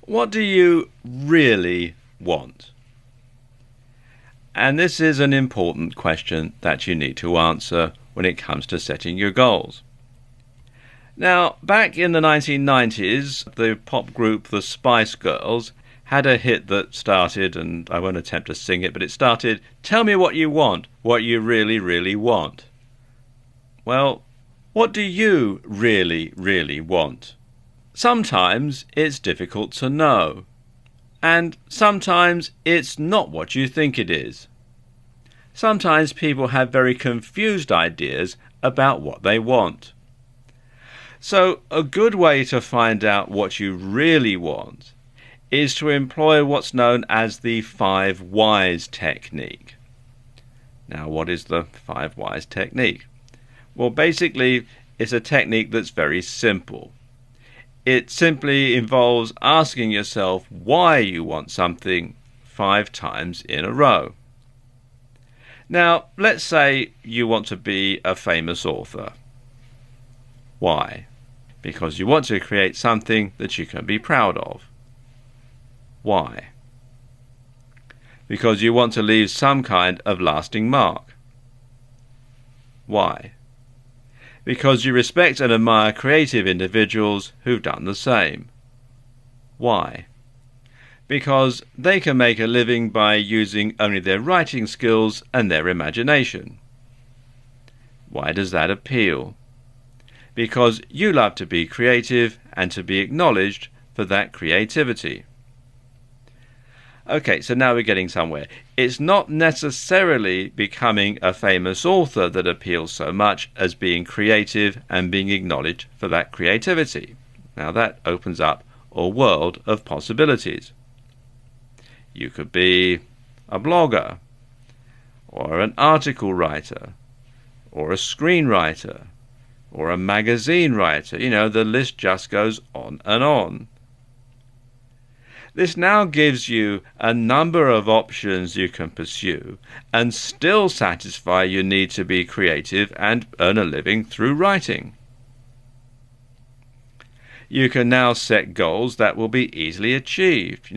What do you really want? And this is an important question that you need to answer when it comes to setting your goals. Now, back in the 1990s, the pop group The Spice Girls had a hit that started, and I won't attempt to sing it, but it started, "Tell me what you want, what you really, really want." Well, what do you really, really want? Sometimes it's difficult to know, and sometimes it's not what you think it is. Sometimes people have very confused ideas about what they want. So a good way to find out what you really want is to employ what's known as the 5 whys technique. Now, what is the 5 whys technique? Well, basically, it's a technique that's very simple. It simply involves asking yourself why you want something 5 times in a row. Now, let's say you want to be a famous author. Why? Because you want to create something that you can be proud of. Why? Because you want to leave some kind of lasting mark. Why? Because you respect and admire creative individuals who've done the same. Why? Because they can make a living by using only their writing skills and their imagination. Why does that appeal? Because you love to be creative and to be acknowledged for that creativity. Okay, so now we're getting somewhere. It's not necessarily becoming a famous author that appeals so much as being creative and being acknowledged for that creativity. Now that opens up a world of possibilities. You could be a blogger, or an article writer, or a screenwriter, or a magazine writer. You know, the list just goes on and on. This now gives you a number of options you can pursue and still satisfy your need to be creative and earn a living through writing. You can now set goals that will be easily achieved,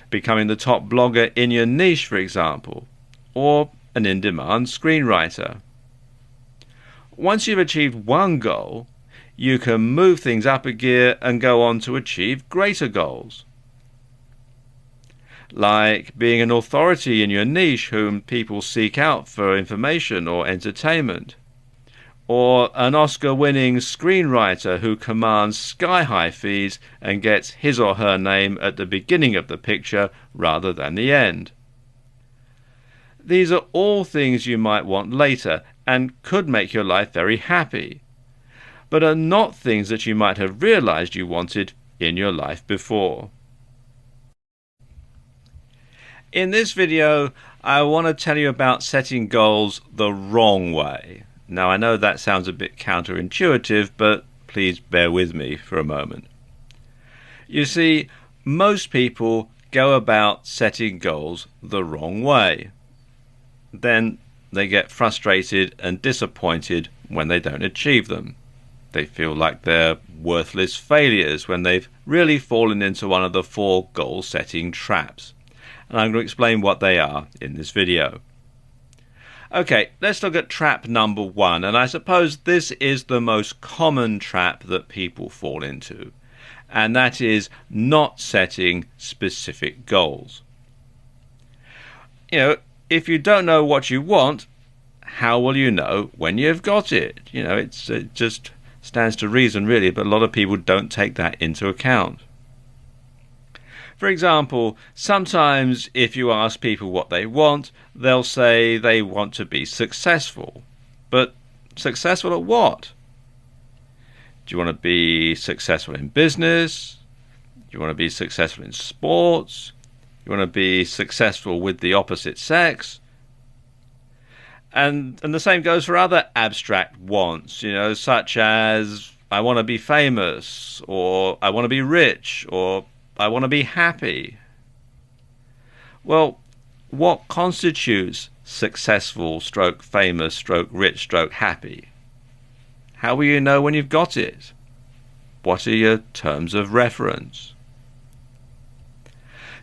becoming the top blogger in your niche, for example, or an in-demand screenwriter. Once you've achieved one goal, you can move things up a gear and go on to achieve greater goals. Like being an authority in your niche whom people seek out for information or entertainment, or an Oscar-winning screenwriter who commands sky-high fees and gets his or her name at the beginning of the picture rather than the end. These are all things you might want later and could make your life very happy, but are not things that you might have realized you wanted in your life before. In this video, I want to tell you about setting goals the wrong way. Now, I know that sounds a bit counterintuitive, but please bear with me for a moment. You see, most people go about setting goals the wrong way. Then they get frustrated and disappointed when they don't achieve them. They feel like they're worthless failures when they've really fallen into one of the 4 goal-setting traps. And I'm going to explain what they are in this video. Okay, let's look at trap number 1, and I suppose this is the most common trap that people fall into, and that is not setting specific goals. If you don't know what you want, how will you know when you've got it? It just stands to reason, really, but a lot of people don't take that into account. For example, sometimes if you ask people what they want, they'll say they want to be successful. But successful at what? Do you want to be successful in business? Do you want to be successful in sports? You want to be successful with the opposite sex? And the same goes for other abstract wants, such as I want to be famous, or I want to be rich, or I want to be happy. Well, what constitutes successful, stroke famous, stroke rich, stroke happy? How will you know when you've got it? What are your terms of reference?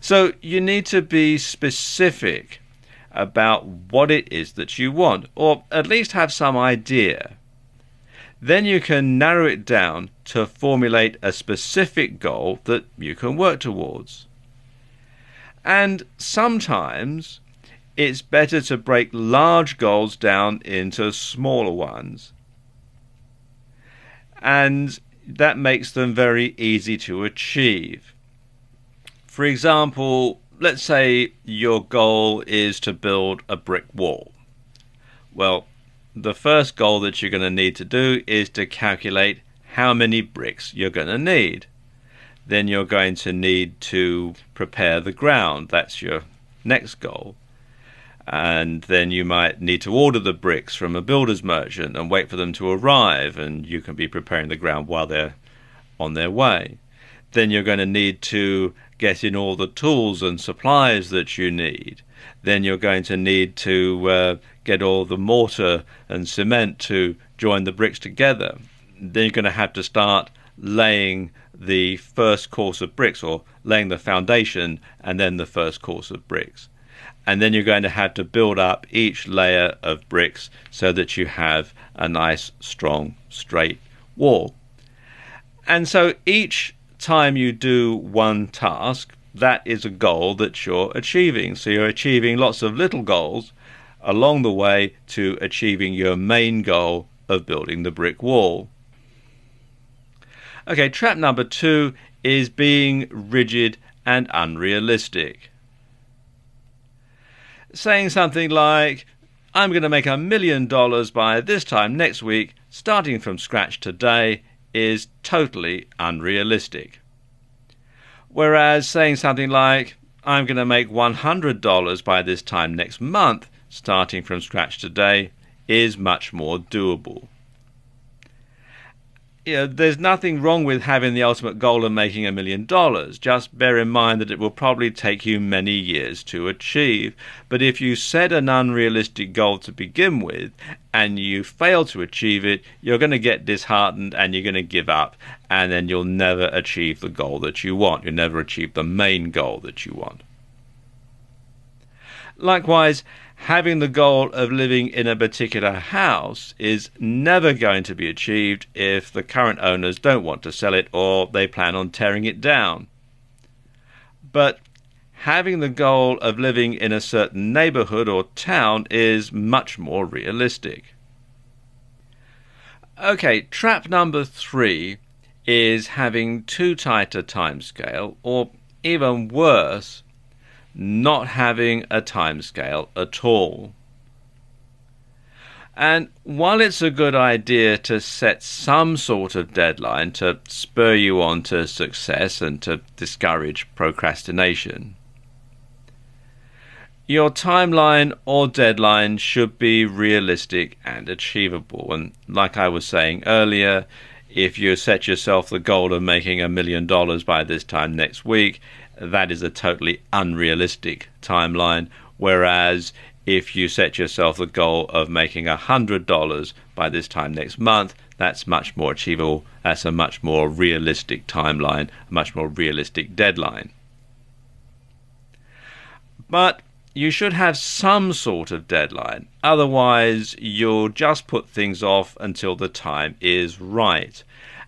So you need to be specific about what it is that you want, or at least have some idea. Then you can narrow it down to formulate a specific goal that you can work towards. And sometimes it's better to break large goals down into smaller ones. And that makes them very easy to achieve. For example, let's say your goal is to build a brick wall. Well, the first goal that you're going to need to do is to calculate how many bricks you're going to need. Then you're going to need to prepare the ground. That's your next goal. And then you might need to order the bricks from a builder's merchant and wait for them to arrive, and you can be preparing the ground while they're on their way. Then you're going to need to get in all the tools and supplies that you need. Then you're going to need to get all the mortar and cement to join the bricks together. Then you're going to have to start laying the first course of bricks, or laying the foundation and then the first course of bricks. And then you're going to have to build up each layer of bricks so that you have a nice, strong, straight wall. And so each time you do one task, that is a goal that you're achieving. So you're achieving lots of little goals along the way to achieving your main goal of building the brick wall. Okay, trap number 2 is being rigid and unrealistic. Saying something like, I'm going to make $1 million by this time next week, starting from scratch today, is totally unrealistic. Whereas saying something like, I'm going to make $100 by this time next month, starting from scratch today, is much more doable. There's nothing wrong with having the ultimate goal of making $1 million. Just bear in mind that it will probably take you many years to achieve. But if you set an unrealistic goal to begin with and you fail to achieve it, you're going to get disheartened and you're going to give up, and then you'll never achieve the goal that you want. You'll never achieve the main goal that you want. Likewise, having the goal of living in a particular house is never going to be achieved if the current owners don't want to sell it or they plan on tearing it down. But having the goal of living in a certain neighborhood or town is much more realistic. Okay, trap number 3 is having too tight a timescale, or even worse, not having a timescale at all. And while it's a good idea to set some sort of deadline to spur you on to success and to discourage procrastination, your timeline or deadline should be realistic and achievable. And like I was saying earlier, if you set yourself the goal of making $1 million by this time next week, that is a totally unrealistic timeline. Whereas if you set yourself the goal of making $100 by this time next month, that's much more achievable. That's a much more realistic timeline, a much more realistic deadline. But you should have some sort of deadline. Otherwise, you'll just put things off until the time is right.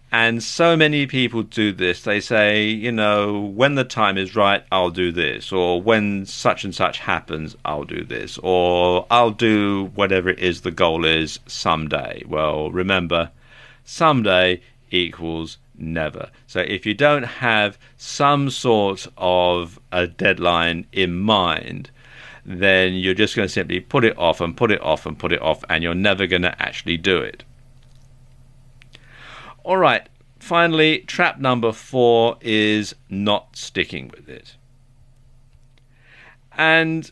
And so many people do this. They say, when the time is right, I'll do this. Or when such and such happens, I'll do this. Or I'll do whatever it is the goal is someday. Well, remember, someday equals never. So if you don't have some sort of a deadline in mind, then you're just going to simply put it off and put it off and put it off, and you're never going to actually do it. All right, finally, trap number 4 is not sticking with it. And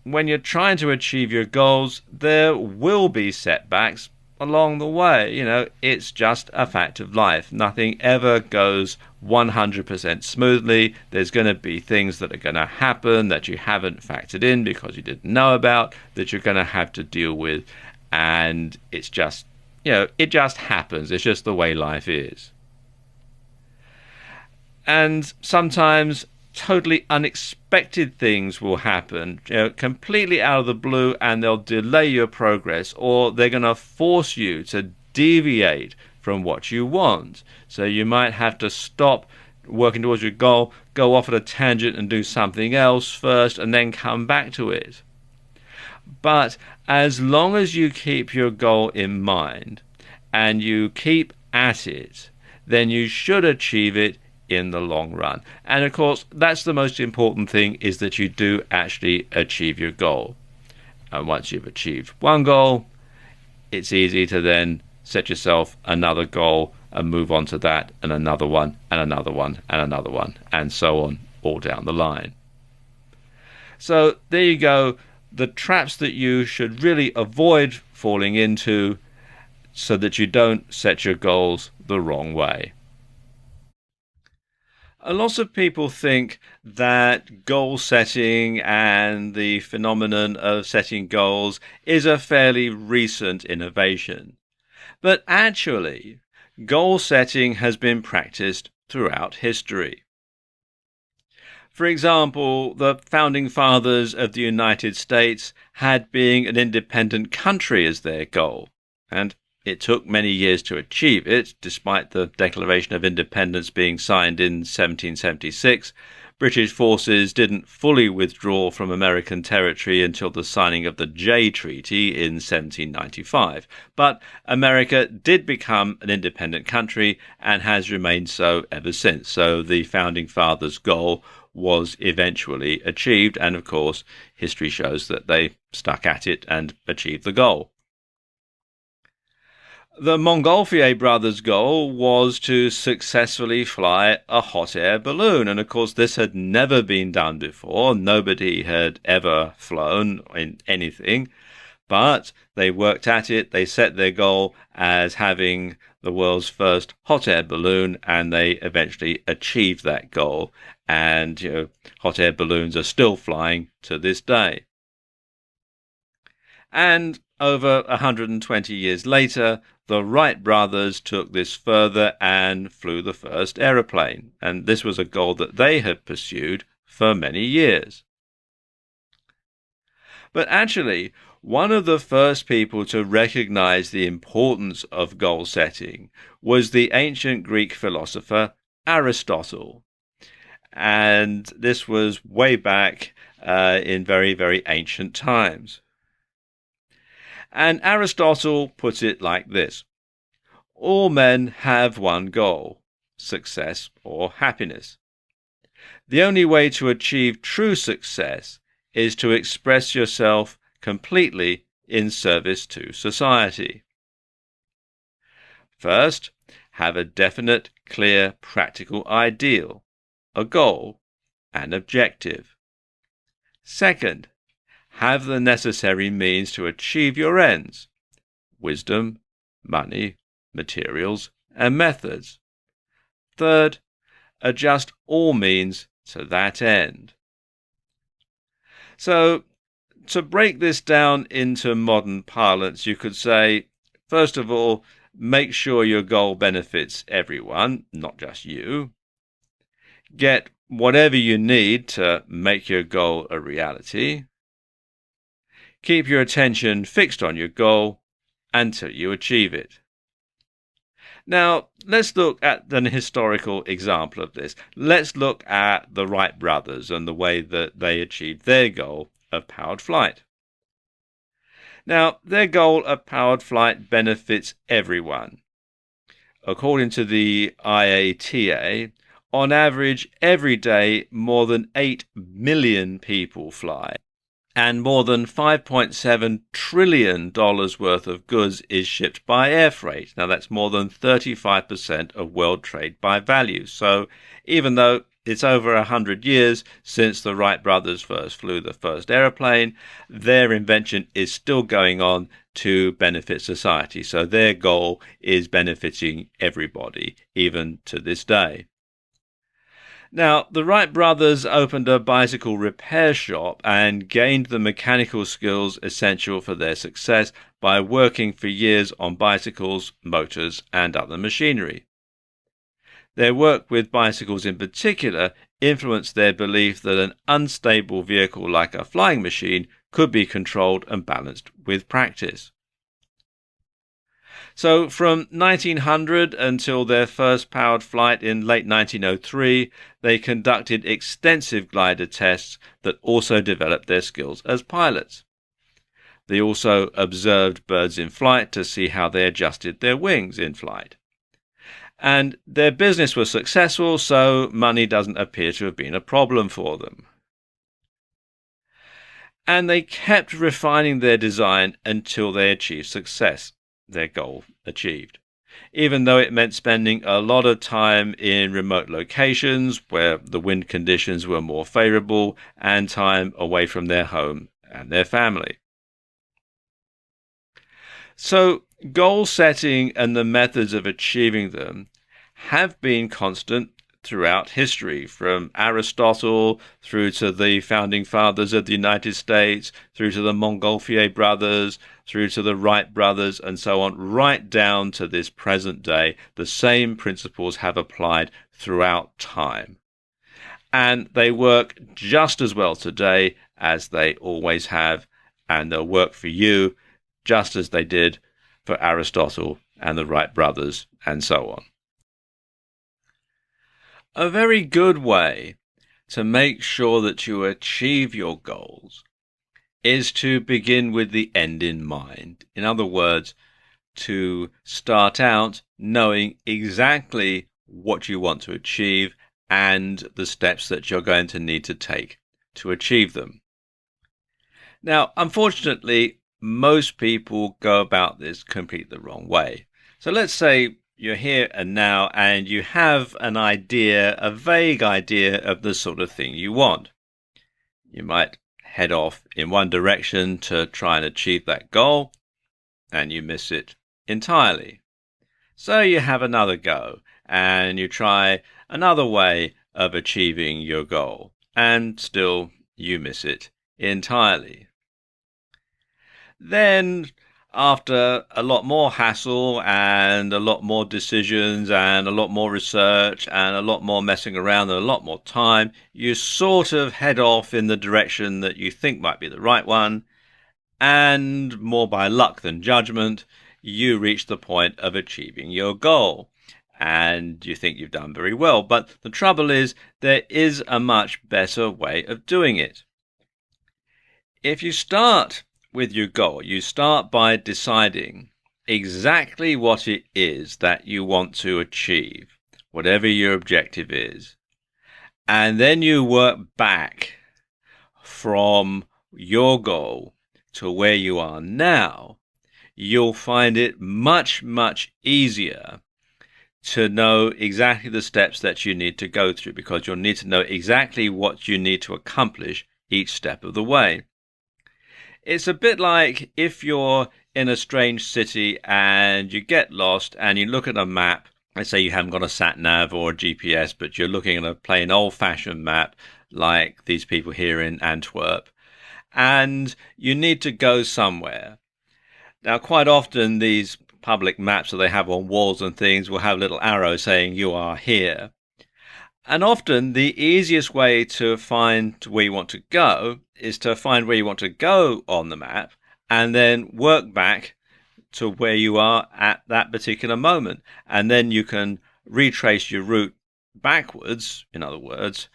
when you're trying to achieve your goals, there will be setbacks along the way. It's just a fact of life. Nothing ever goes 100% smoothly. There's going to be things that are going to happen that you haven't factored in because you didn't know about, that you're going to have to deal with. And it's just, it just happens. It's just the way life is. And sometimes totally unexpected things will happen, completely out of the blue, and they'll delay your progress, or they're going to force you to deviate from what you want. So you might have to stop working towards your goal, go off at a tangent and do something else first, and then come back to it. But as long as you keep your goal in mind and you keep at it, then you should achieve it in the long run. And of course, that's the most important thing, is that you do actually achieve your goal. And once you've achieved one goal, it's easy to then set yourself another goal and move on to that, and another one, and another one, and another one, and so on, all down the line. So there you go, the traps that you should really avoid falling into so that you don't set your goals the wrong way. A lot of people think that goal setting and the phenomenon of setting goals is a fairly recent innovation. But actually, goal setting has been practiced throughout history. For example, the founding fathers of the United States had being an independent country as their goal, and it took many years to achieve it. Despite the Declaration of Independence being signed in 1776, British forces didn't fully withdraw from American territory until the signing of the Jay Treaty in 1795. But America did become an independent country and has remained so ever since. So the founding fathers' goal was eventually achieved, and of course history shows that they stuck at it and achieved the goal. The Montgolfier brothers' goal was to successfully fly a hot air balloon, and of course this had never been done before. Nobody had ever flown in anything, but they worked at it. They set their goal as having the world's first hot air balloon, and they eventually achieved that goal. And hot air balloons are still flying to this day. And over 120 years later, the Wright brothers took this further and flew the first aeroplane, and this was a goal that they had pursued for many years. But actually, one of the first people to recognize the importance of goal setting was the ancient Greek philosopher Aristotle. And this was way back in very, very ancient times. And Aristotle put it like this: all men have one goal, success or happiness. The only way to achieve true success is to express yourself completely in service to society. First, have a definite, clear, practical ideal, a goal, an objective. Second, have the necessary means to achieve your ends: wisdom, money, materials, and methods. Third, adjust all means to that end. So, to break this down into modern parlance, you could say, first of all, make sure your goal benefits everyone, not just you. Get whatever you need to make your goal a reality. Keep your attention fixed on your goal until you achieve it. Now, let's look at an historical example of this. Let's look at the Wright brothers and the way that they achieved their goal of powered flight. Now, their goal of powered flight benefits everyone. According to the IATA, on average, every day, more than 8 million people fly, and more than $5.7 trillion worth of goods is shipped by air freight. Now, that's more than 35% of world trade by value. So even though it's over 100 years since the Wright brothers first flew the first aeroplane, their invention is still going on to benefit society. So their goal is benefiting everybody, even to this day. Now, the Wright brothers opened a bicycle repair shop and gained the mechanical skills essential for their success by working for years on bicycles, motors, and other machinery. Their work with bicycles in particular influenced their belief that an unstable vehicle like a flying machine could be controlled and balanced with practice. So from 1900 until their first powered flight in late 1903, they conducted extensive glider tests that also developed their skills as pilots. They also observed birds in flight to see how they adjusted their wings in flight. And their business was successful, so money doesn't appear to have been a problem for them. And they kept refining their design until they achieved success, their goal achieved. Even though it meant spending a lot of time in remote locations where the wind conditions were more favorable and time away from their home and their family. So, goal setting and the methods of achieving them have been constant throughout history, from Aristotle through to the founding fathers of the United States, through to the Montgolfier brothers, through to the Wright brothers, and so on, right down to this present day. The same principles have applied throughout time. And they work just as well today as they always have, and they'll work for you just as they did for Aristotle and the Wright brothers, and so on. A very good way to make sure that you achieve your goals is to begin with the end in mind. In other words, to start out knowing exactly what you want to achieve and the steps that you're going to need to take to achieve them. Now, unfortunately, most people go about this completely the wrong way. So let's say you're here and now and you have an idea, a vague idea of the sort of thing you want. You might head off in one direction to try and achieve that goal, and you miss it entirely. So you have another go, and you try another way of achieving your goal, and still you miss it entirely. Then, after a lot more hassle and a lot more decisions and a lot more research and a lot more messing around and a lot more time, you sort of head off in the direction that you think might be the right one, and more by luck than judgment, you reach the point of achieving your goal. And you think you've done very well. But the trouble is, there is a much better way of doing it. If you start with your goal, you start by deciding exactly what it is that you want to achieve, whatever your objective is. And then you work back from your goal to where you are now. You'll find it much, much easier to know exactly the steps that you need to go through, because you'll need to know exactly what you need to accomplish each step of the way. It's a bit like if you're in a strange city and you get lost and you look at a map. Let's say you haven't got a sat-nav or a GPS, but you're looking at a plain old-fashioned map like these people here in Antwerp, and you need to go somewhere. Now, quite often these public maps that they have on walls and things will have little arrows saying you are here. And often the easiest way to find where you want to go is to find where you want to go on the map and then work back to where you are at that particular moment. And then you can retrace your route backwards, in other words,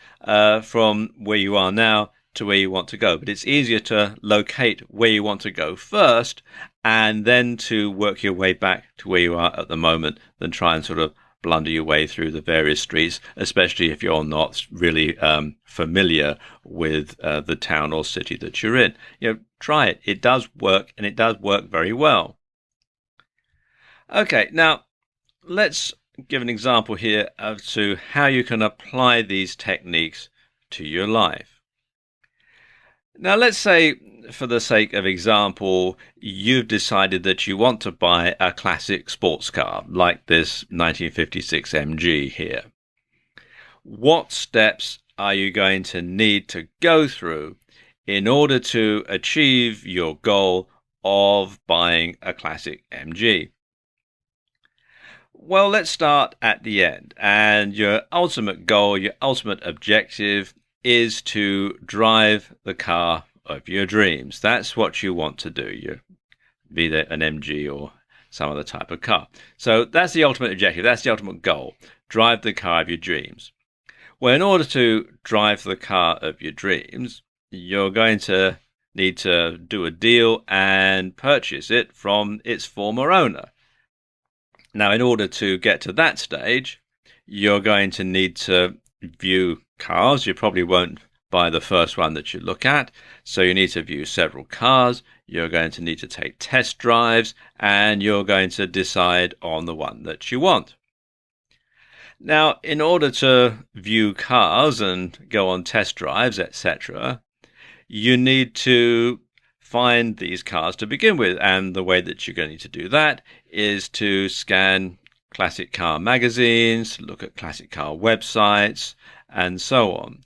from where you are now to where you want to go. But it's easier to locate where you want to go first and then to work your way back to where you are at the moment than try and sort of blunder your way through the various streets, especially if you're not really familiar with the town or city that you're in. Try it. It does work, and it does work very well. Okay, now let's give an example here as to how you can apply these techniques to your life. Now, let's say, for the sake of example, you've decided that you want to buy a classic sports car, like this 1956 MG here. What steps are you going to need to go through in order to achieve your goal of buying a classic MG? Well, let's start at the end. And your ultimate goal, your ultimate objective is to drive the car of your dreams. That's what you want to do. You be that an MG or some other type of car. So that's the ultimate objective. That's the ultimate goal. Drive the car of your dreams. Well, in order to drive the car of your dreams, you're going to need to do a deal and purchase it from its former owner. Now, in order to get to that stage, you're going to need to view cars. You probably won't buy the first one that you look at, so you need to view several cars. You're going to need to take test drives, and you're going to decide on the one that you want. Now, in order to view cars and go on test drives, etc., you need to find these cars to begin with, and the way that you're going to do that is to scan classic car magazines, look at classic car websites, and so on.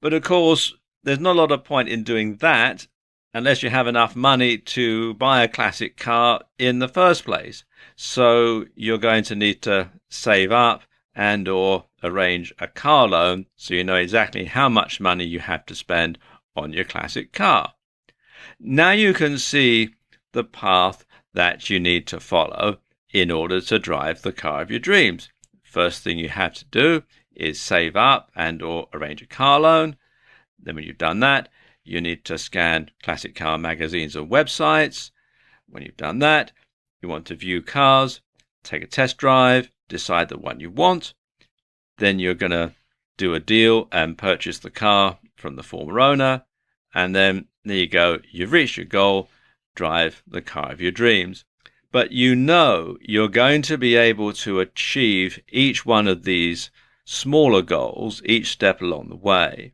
But of course, there's not a lot of point in doing that unless you have enough money to buy a classic car in the first place. So you're going to need to save up and or arrange a car loan so you know exactly how much money you have to spend on your classic car. Now you can see the path that you need to follow in order to drive the car of your dreams. First thing you have to do is save up and or arrange a car loan. Then when you've done that, you need to scan classic car magazines and websites. When you've done that, you want to view cars, take a test drive, decide the one you want. Then you're going to do a deal and purchase the car from the former owner. And then there you go, you've reached your goal, drive the car of your dreams. But you know you're going to be able to achieve each one of these smaller goals, each step along the way,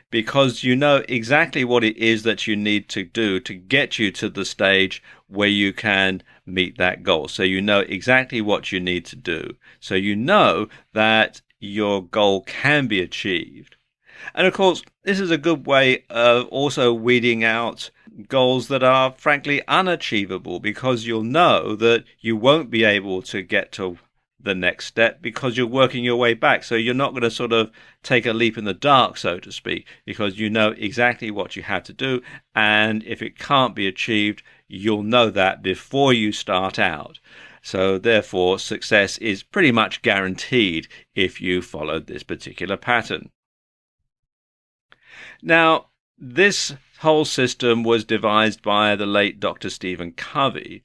because you know exactly what it is that you need to do to get you to the stage where you can meet that goal. So you know exactly what you need to do. So you know that your goal can be achieved. And of course, this is a good way of also weeding out goals that are frankly unachievable, because you'll know that you won't be able to get to the next step because you're working your way back. So you're not going to sort of take a leap in the dark, so to speak, because you know exactly what you have to do. And if it can't be achieved, you'll know that before you start out. So therefore, success is pretty much guaranteed if you follow this particular pattern. Now, this whole system was devised by the late Dr. Stephen Covey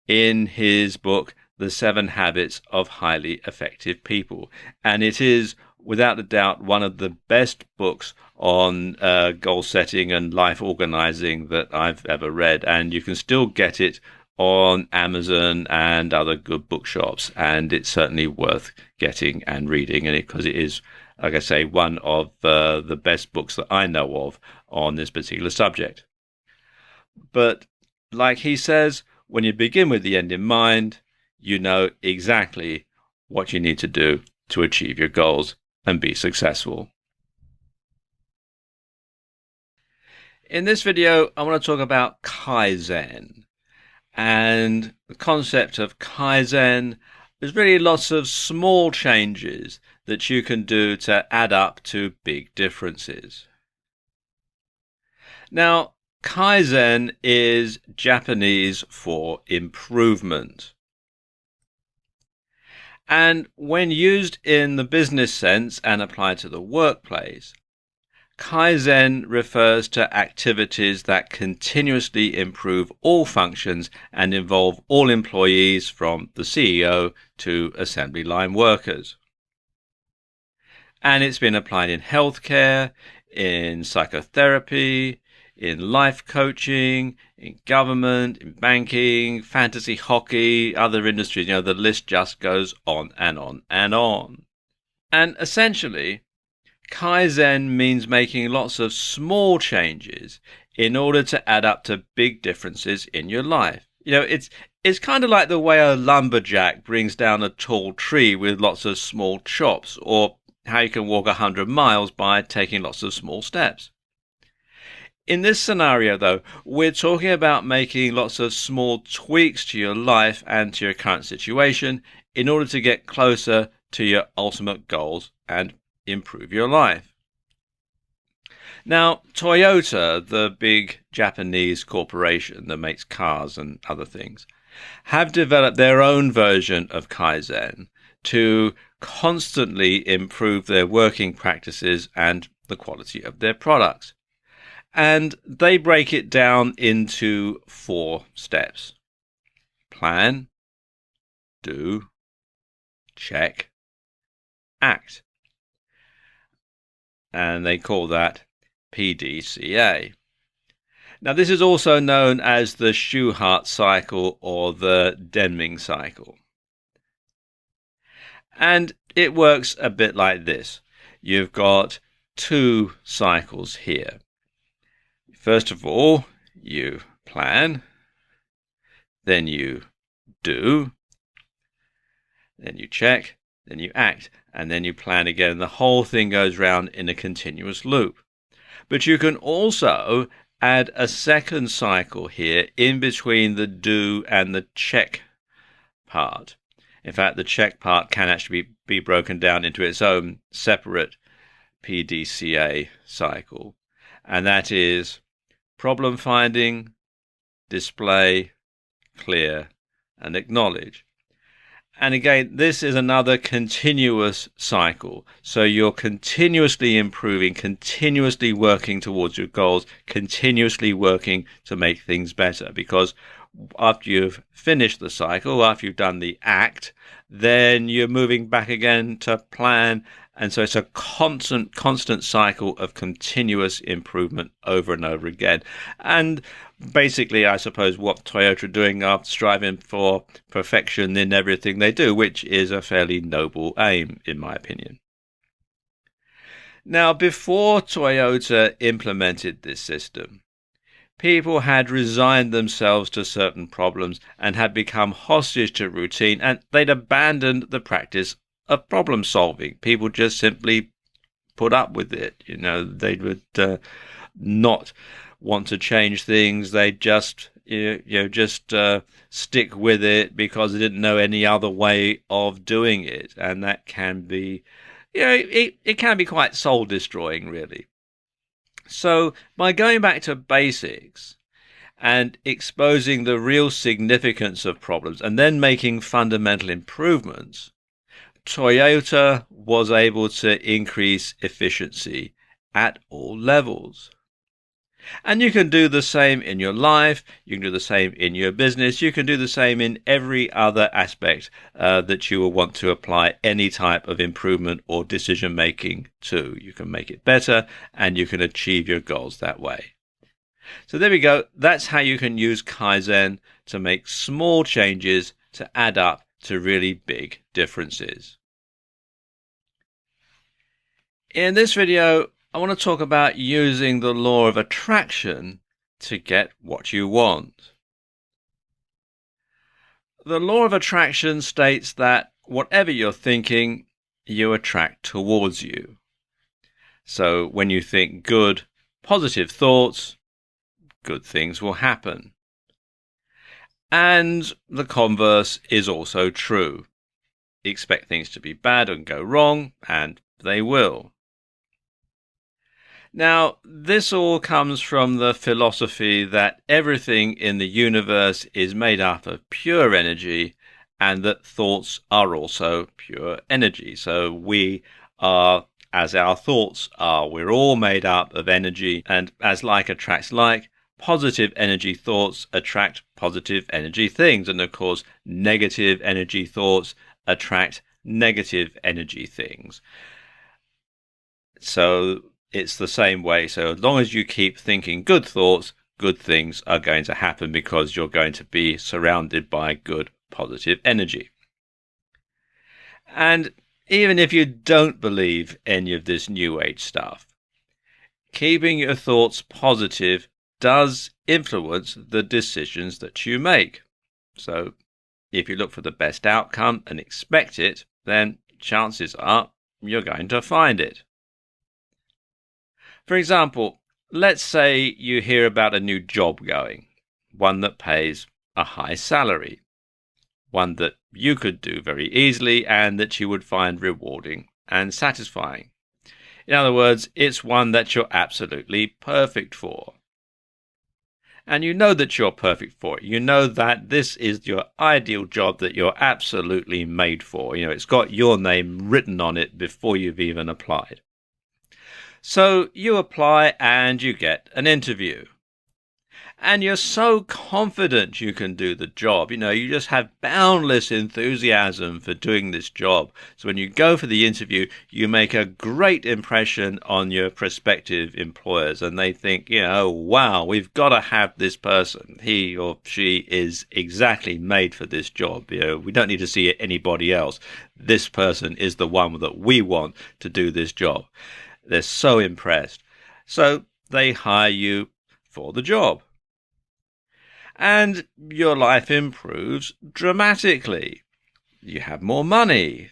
in his book, The 7 Habits of Highly Effective People. And it is, without a doubt, one of the best books on goal setting and life organizing that I've ever read. And you can still get it on Amazon and other good bookshops. And it's certainly worth getting and reading, and because it is, like I say, one of the best books that I know of on this particular subject. But like he says, when you begin with the end in mind, you know exactly what you need to do to achieve your goals and be successful. In this video, I want to talk about Kaizen. And the concept of Kaizen is really lots of small changes that you can do to add up to big differences. Now, Kaizen is Japanese for improvement. And when used in the business sense and applied to the workplace, Kaizen refers to activities that continuously improve all functions and involve all employees from the CEO to assembly line workers. And it's been applied in healthcare, in psychotherapy, in life coaching, in government, in banking, fantasy hockey, other industries. You know, the list just goes on and on and on. And essentially, Kaizen means making lots of small changes in order to add up to big differences in your life. You know, it's kind of like the way a lumberjack brings down a tall tree with lots of small chops, or how you can walk 100 miles by taking lots of small steps. In this scenario, though, we're talking about making lots of small tweaks to your life and to your current situation in order to get closer to your ultimate goals and improve your life. Now, Toyota, the big Japanese corporation that makes cars and other things, have developed their own version of Kaizen to constantly improve their working practices and the quality of their products. And they break it down into 4 steps: plan, do, check, act. And they call that PDCA. Now, this is also known as the Schuhart cycle or the Deming cycle. And it works a bit like this. You've got 2 cycles here. First of all, you plan, then you do, then you check, then you act, and then you plan again. The whole thing goes round in a continuous loop. But you can also add a second cycle here in between the do and the check part. In fact, the check part can actually be broken down into its own separate PDCA cycle. And that is problem finding, display, clear, and acknowledge. And again, this is another continuous cycle. So you're continuously improving, continuously working towards your goals, continuously working to make things better. Because after you've finished the cycle, after you've done the act, then you're moving back again to plan. And so it's a constant cycle of continuous improvement over and over again. And basically, I suppose what Toyota are doing are striving for perfection in everything they do, which is a fairly noble aim, in my opinion. Now, before Toyota implemented this system, people had resigned themselves to certain problems and had become hostage to routine, and they'd abandoned the practice of problem solving. People just simply put up with it. They would not want to change things. They just stick with it because they didn't know any other way of doing it, and that can be, it can be quite soul destroying, really. So by going back to basics and exposing the real significance of problems and then making fundamental improvements, Toyota was able to increase efficiency at all levels. And you can do the same in your life, you can do the same in your business, you can do the same in every other aspect that you will want to apply any type of improvement or decision making to. You can make it better and you can achieve your goals that way. So there we go. That's how you can use Kaizen to make small changes to add up to really big differences. In this video, I want to talk about using the law of attraction to get what you want. The law of attraction states that whatever you're thinking, you attract towards you. So when you think good, positive thoughts, good things will happen. And the converse is also true. Expect things to be bad and go wrong, and they will. Now, this all comes from the philosophy that everything in the universe is made up of pure energy and that thoughts are also pure energy. So we are as our thoughts are. We're all made up of energy, and as like attracts like, positive energy thoughts attract positive energy things. And of course, negative energy thoughts attract negative energy things. So it's the same way. So as long as you keep thinking good thoughts, good things are going to happen because you're going to be surrounded by good, positive energy. And even if you don't believe any of this New Age stuff, keeping your thoughts positive does influence the decisions that you make. So if you look for the best outcome and expect it, then chances are you're going to find it. For example, Let's say you hear about a new job going, one that pays a high salary, one that you could do very easily and that you would find rewarding and satisfying. In other words, it's one that you're absolutely perfect for. And you know that you're perfect for it. You know that this is your ideal job that you're absolutely made for. It's got your name written on it before you've even applied. So you apply and you get an interview. And you're so confident you can do the job. You just have boundless enthusiasm for doing this job. So when you go for the interview, you make a great impression on your prospective employers. And they think, wow, we've got to have this person. He or she is exactly made for this job. We don't need to see anybody else. This person is the one that we want to do this job. They're so impressed. So they hire you for the job. And your life improves dramatically. You have more money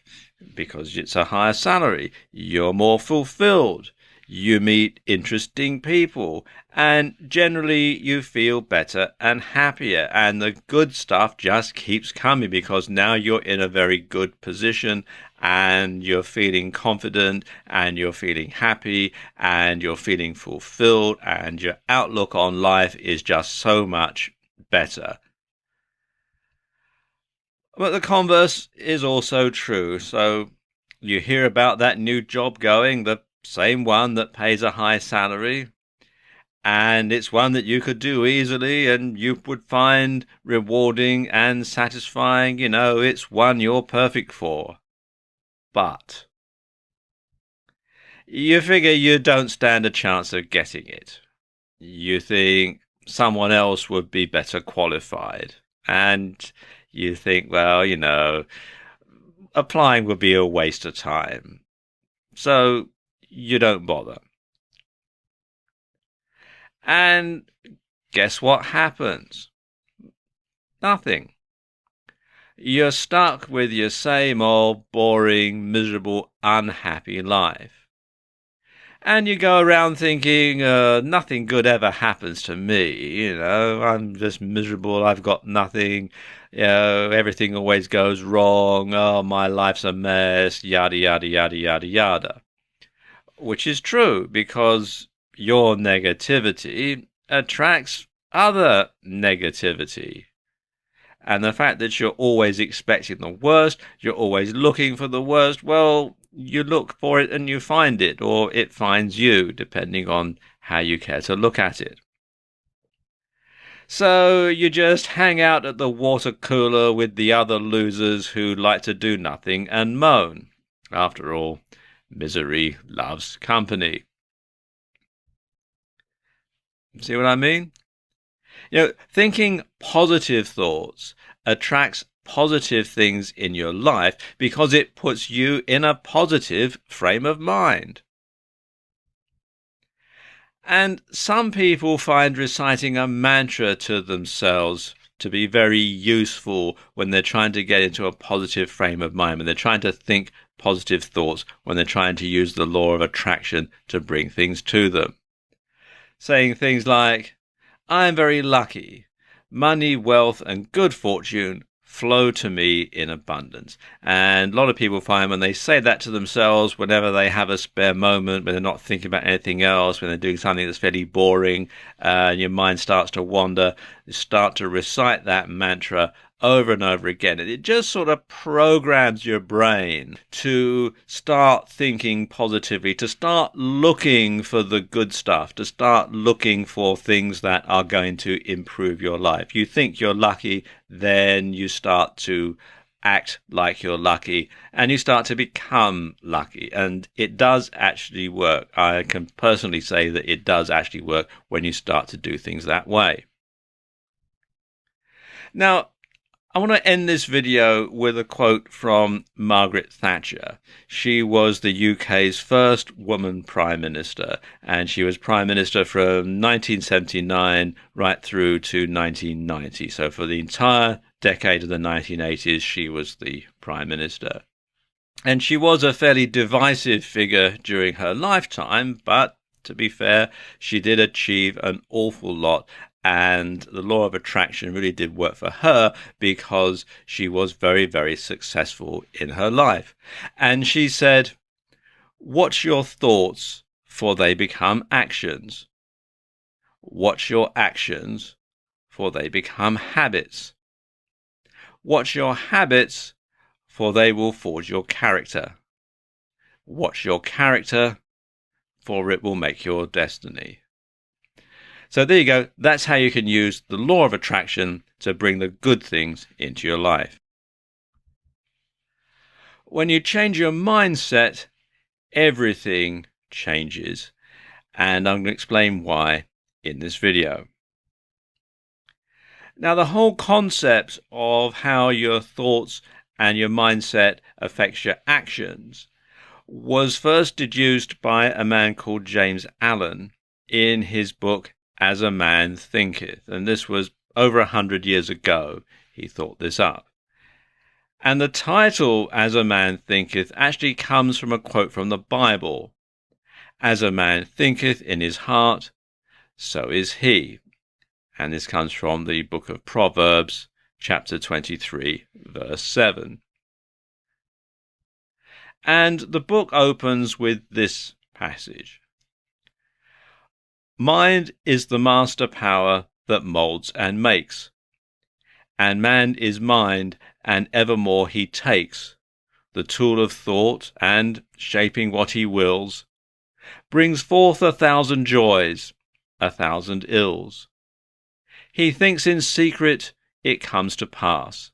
because it's a higher salary. You're more fulfilled. You meet interesting people. And generally you feel better and happier. And the good stuff just keeps coming because now you're in a very good position and you're feeling confident and you're feeling happy and you're feeling fulfilled and your outlook on life is just so much better. But the converse is also true. So you hear about that new job going, the same one that pays a high salary, and it's one that you could do easily and you would find rewarding and satisfying. It's one you're perfect for. But you figure you don't stand a chance of getting it. You think someone else would be better qualified. And you think, well, applying would be a waste of time. So you don't bother. And guess what happens? Nothing. You're stuck with your same old boring, miserable, unhappy life. And you go around thinking, nothing good ever happens to me, I'm just miserable, I've got nothing, everything always goes wrong, oh, my life's a mess, yada, yada, yada, yada, yada. Which is true, because your negativity attracts other negativity. And the fact that you're always expecting the worst, you're always looking for the worst, well, you look for it and you find it, or it finds you, depending on how you care to look at it. So you just hang out at the water cooler with the other losers who like to do nothing and moan. After all, misery loves company. See what I mean? Thinking positive thoughts attracts positive things in your life because it puts you in a positive frame of mind. And some people find reciting a mantra to themselves to be very useful when they're trying to get into a positive frame of mind, when they're trying to think positive thoughts, when they're trying to use the law of attraction to bring things to them. Saying things like, I am very lucky. Money, wealth, and good fortune flow to me in abundance. And a lot of people find when they say that to themselves, whenever they have a spare moment, when they're not thinking about anything else, when they're doing something that's fairly boring, and your mind starts to wander, you start to recite that mantra over and over again. And it just sort of programs your brain to start thinking positively, to start looking for the good stuff, to start looking for things that are going to improve your life. You think you're lucky, then you start to act like you're lucky and you start to become lucky. And it does actually work. I can personally say that it does actually work when you start to do things that way. Now, I want to end this video with a quote from Margaret Thatcher. She was the UK's first woman Prime Minister, and she was Prime Minister from 1979 right through to 1990. So for the entire decade of the 1980s, she was the Prime Minister. And she was a fairly divisive figure during her lifetime, but to be fair, she did achieve an awful lot, and the law of attraction really did work for her because she was very, very successful in her life. And she said, "Watch your thoughts, for they become actions. Watch your actions, for they become habits. Watch your habits, for they will forge your character. Watch your character, for it will make your destiny." So there you go. That's how you can use the law of attraction to bring the good things into your life. When you change your mindset, everything changes. And I'm going to explain why in this video. Now, the whole concept of how your thoughts and your mindset affects your actions was first deduced by a man called James Allen in his book As a Man Thinketh. And this was over 100 years ago he thought this up. And the title As a Man Thinketh actually comes from a quote from the Bible. As a man thinketh in his heart, so is he. And this comes from the book of Proverbs, chapter 23, verse 7. And the book opens with this passage. Mind is the master power that molds and makes, and man is mind, and evermore he takes, the tool of thought, and, shaping what he wills, brings forth 1,000 joys, 1,000 ills. He thinks in secret, it comes to pass.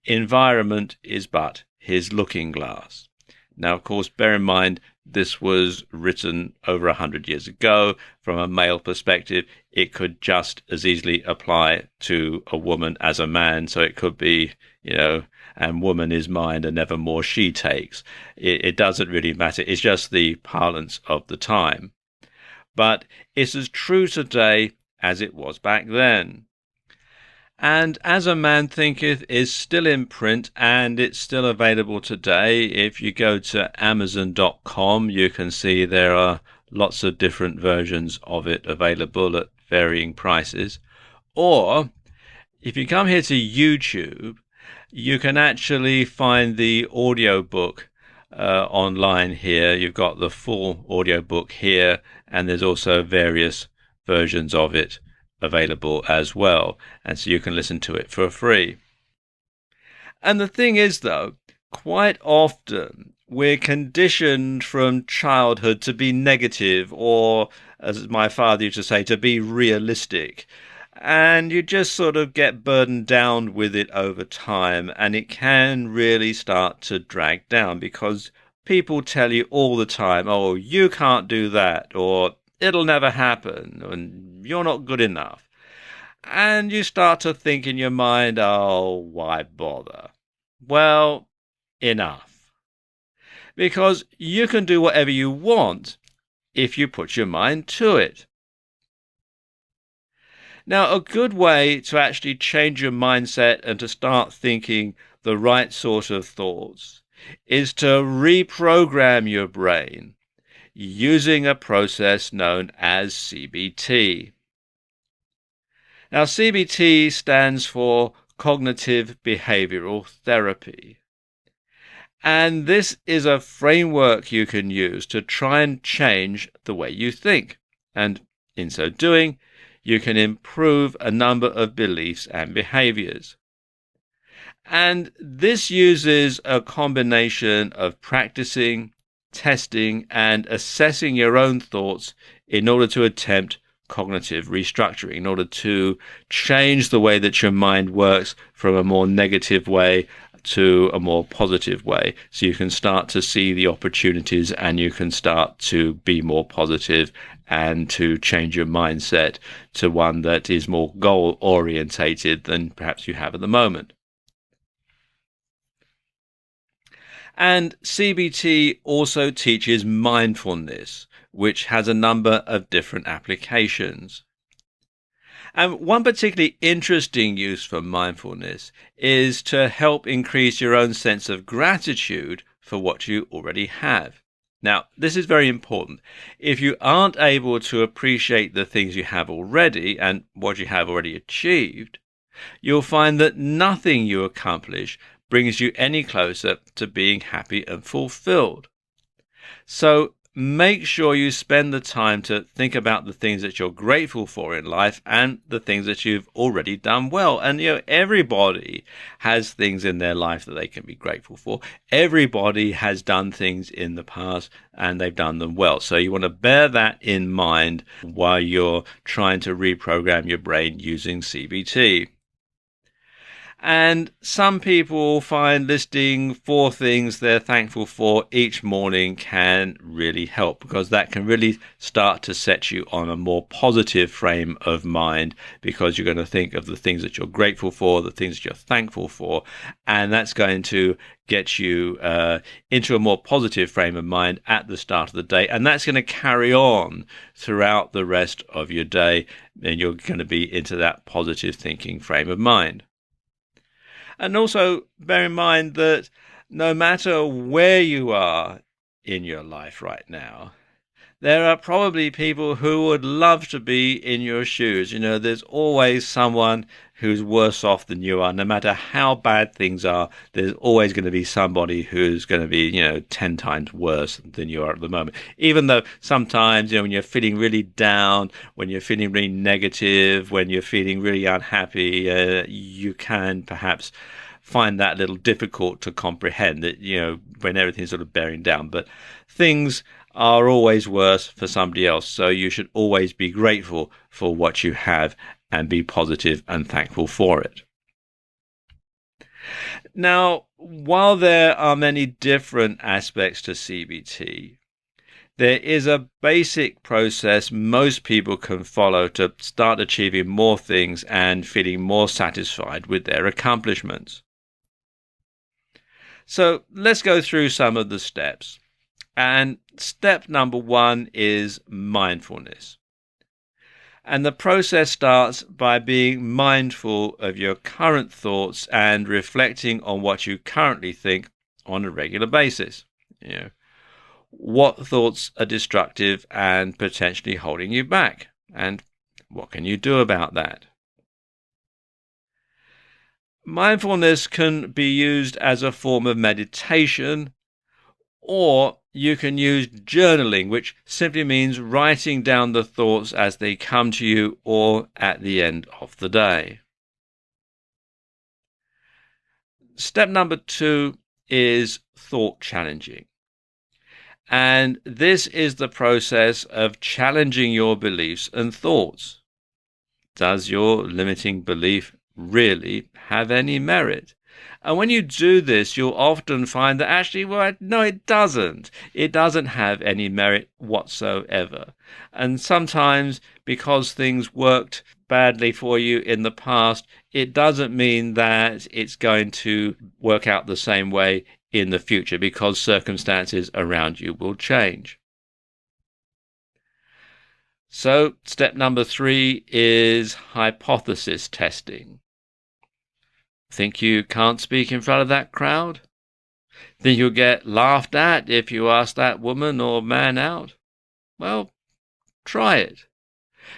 Environment is but his looking glass. Now, of course, bear in mind, this was written over 100 years ago. From a male perspective, it could just as easily apply to a woman as a man. So it could be, and woman is mind and evermore she takes. It doesn't really matter. It's just the parlance of the time. But it's as true today as it was back then. And As a Man Thinketh is still in print, and it's still available today. If you go to Amazon.com, you can see there are lots of different versions of it available at varying prices. Or if you come here to YouTube, you can actually find the audiobook online here. You've got the full audiobook here, and there's also various versions of it available as well, and so you can listen to it for free. And the thing is, though, quite often we're conditioned from childhood to be negative, or, as my father used to say, to be realistic, and you just sort of get burdened down with it over time, and it can really start to drag down because people tell you all the time, "Oh, you can't do that," or "It'll never happen," and "You're not good enough." And you start to think in your mind, "Oh, why bother?" Well, enough. Because you can do whatever you want if you put your mind to it. Now, a good way to actually change your mindset and to start thinking the right sort of thoughts is to reprogram your brain using a process known as CBT. Now, CBT stands for Cognitive Behavioral Therapy. And this is a framework you can use to try and change the way you think. And in so doing, you can improve a number of beliefs and behaviors. And this uses a combination of practicing, testing, and assessing your own thoughts in order to attempt cognitive restructuring, in order to change the way that your mind works from a more negative way to a more positive way. So you can start to see the opportunities and you can start to be more positive and to change your mindset to one that is more goal orientated than perhaps you have at the moment. And CBT also teaches mindfulness, which has a number of different applications. And one particularly interesting use for mindfulness is to help increase your own sense of gratitude for what you already have. Now, this is very important. If you aren't able to appreciate the things you have already and what you have already achieved, you'll find that nothing you accomplish brings you any closer to being happy and fulfilled. So make sure you spend the time to think about the things that you're grateful for in life and the things that you've already done well. And everybody has things in their life that they can be grateful for. Everybody has done things in the past and they've done them well. So you want to bear that in mind while you're trying to reprogram your brain using CBT. And some people find listing 4 things they're thankful for each morning can really help, because that can really start to set you on a more positive frame of mind, because you're going to think of the things that you're grateful for, the things that you're thankful for, and that's going to get you into a more positive frame of mind at the start of the day. And that's going to carry on throughout the rest of your day, and you're going to be into that positive thinking frame of mind. And also bear in mind that no matter where you are in your life right now, there are probably people who would love to be in your shoes. There's always someone who's worse off than you are. No matter how bad things are, there's always going to be somebody who's going to be, 10 times worse than you are at the moment. Even though sometimes, when you're feeling really down, when you're feeling really negative, when you're feeling really unhappy, you can perhaps find that a little difficult to comprehend, that, when everything's sort of bearing down. But things are always worse for somebody else. So you should always be grateful for what you have and be positive and thankful for it. Now, while there are many different aspects to CBT, there is a basic process most people can follow to start achieving more things and feeling more satisfied with their accomplishments. So let's go through some of the steps. And step number 1 is mindfulness. And the process starts by being mindful of your current thoughts and reflecting on what you currently think on a regular basis. What thoughts are destructive and potentially holding you back? And what can you do about that? Mindfulness can be used as a form of meditation, or you can use journaling, which simply means writing down the thoughts as they come to you or at the end of the day. Step number 2 is thought challenging. And this is the process of challenging your beliefs and thoughts. Does your limiting belief really have any merit? And when you do this, you'll often find that actually, no, it doesn't. It doesn't have any merit whatsoever. And sometimes, because things worked badly for you in the past, it doesn't mean that it's going to work out the same way in the future, because circumstances around you will change. So, step number 3 is hypothesis testing. Think you can't speak in front of that crowd? Think you'll get laughed at if you ask that woman or man out? Well, try it.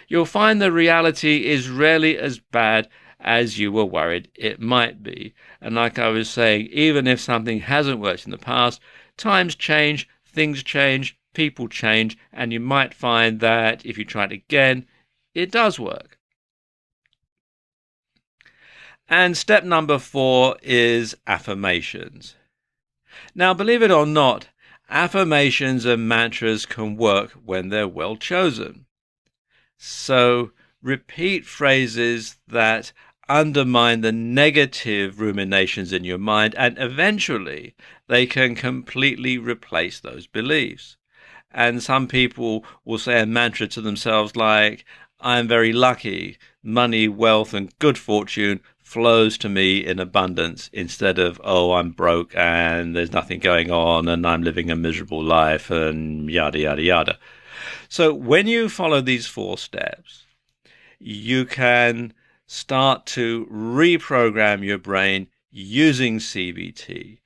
You'll find the reality is rarely as bad as you were worried it might be. And like I was saying, even if something hasn't worked in the past, times change, things change, people change, and you might find that if you try it again, it does work. And step number 4 is affirmations. Now, believe it or not, affirmations and mantras can work when they're well chosen. So repeat phrases that undermine the negative ruminations in your mind, and eventually they can completely replace those beliefs. And some people will say a mantra to themselves like, "I'm very lucky, money, wealth, and good fortune flows to me in abundance," instead of, "Oh, I'm broke and there's nothing going on and I'm living a miserable life," and yada, yada, yada. So when you follow these 4 steps, you can start to reprogram your brain using CBT.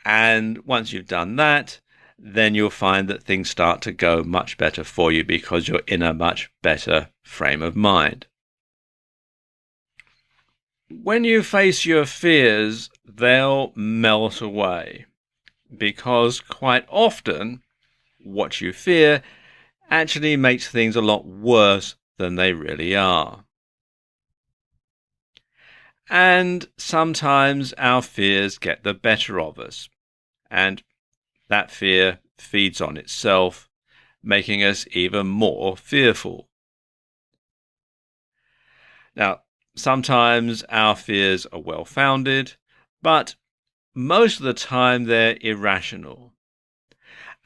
And once you've done that, then you'll find that things start to go much better for you because you're in a much better frame of mind. When you face your fears, they'll melt away because quite often what you fear actually makes things a lot worse than they really are. And sometimes our fears get the better of us, and that fear feeds on itself, making us even more fearful. Now, sometimes our fears are well-founded, but most of the time they're irrational.